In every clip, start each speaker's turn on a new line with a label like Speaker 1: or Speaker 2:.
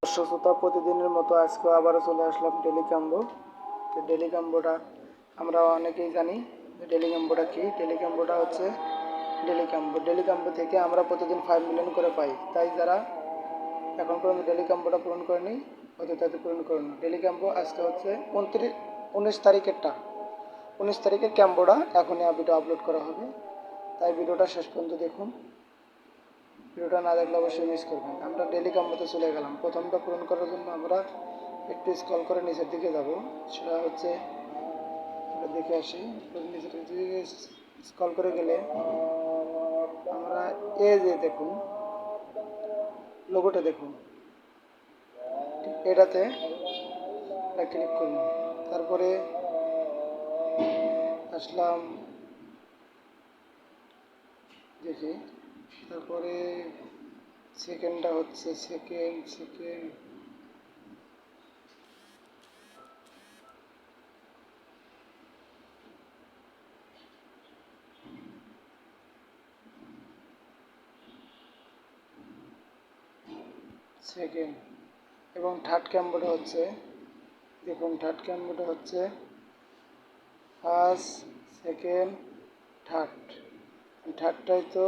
Speaker 1: দর্শক শ্রোতা, প্রতিদিনের মতো আজকে আবারও চলে আসলাম টেলিকাম্বো। তো টেলিকাম্বোটা আমরা অনেকেই জানি যে টেলিকাম্বোটা কী। টেলিকাম্বোটা হচ্ছে টেলিকাম্বো থেকে আমরা প্রতিদিন 5 মিলিয়ন করে পাই। তাই যারা এখন পর্যন্ত টেলিকাম্বোটা পূরণ করেনি হয়তো তাদের পূরণ করুন। টেলিকাম্বো আজকে হচ্ছে 19 তারিখেরটা, 19 তারিখের ক্যাম্বোটা এখনই ভিডিও আপলোড করা হবে, তাই ভিডিওটা শেষ পর্যন্ত দেখুন। ভিডিওটা না দেখলে অবশ্যই মিস করবেন। আমরা টেলিকাম্বোতে চলে গেলাম। প্রথমটা পূরণ করার জন্য আমরা একটু স্ক্রল করে নিচের দিকে যাব। সেটা হচ্ছে আমরা দেখে আসি। নিচের দিকে স্ক্রল করে গেলে আমরা যে দেখুন লোগোটা দেখুন, ঠিক এটাতে ক্লিক করুন। তারপরে আসলাম দেখি, তারপরে সেকেন্ডটা হচ্ছে সেকেন্ড এবং থার্ড ক্যাম্বোটা হচ্ছে দেখুন, থার্ড ক্যাম্বোটা হচ্ছে ফার্স্ট, সেকেন্ড, থার্ডটাই তো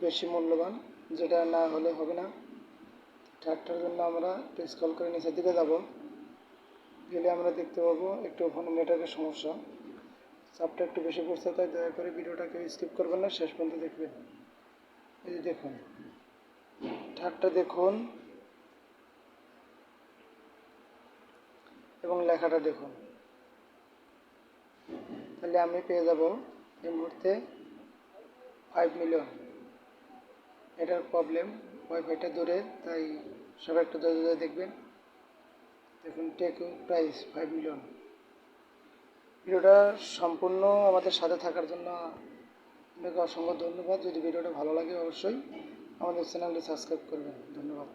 Speaker 1: বেশি মূল্যবান, যেটা না হলে হবে না। থার্ডটার জন্য আমরা স্ক্রল করে নিচের দিকে যাব। গেলে আমরা দেখতে পাবো একটু ফোনের নেটওয়ার্কের সমস্যা, চাপটা একটু বেশি পড়ছে, তাই দয়া করে ভিডিওটাকে স্কিপ করবেন না, শেষ পর্যন্ত দেখবেন। এই যে দেখুন, থার্ডটা দেখুন এবং লেখাটা দেখুন, তাহলে আমি পেয়ে যাব এই মুহূর্তে 5 মিলিয়ন। এটার প্রবলেম ওয়াইফাইটা দূরে, তাই সবাই একটু ধৈর্য দেখবেন। দেখুন, টেক প্রাইস 5 মিলিয়ন। ভিডিওটা সম্পূর্ণ আমাদের সাথে থাকার জন্য আপনাকে অসংখ্য ধন্যবাদ। যদি ভিডিওটা ভালো লাগে অবশ্যই আমাদের চ্যানেলটি সাবস্ক্রাইব করবেন। ধন্যবাদ।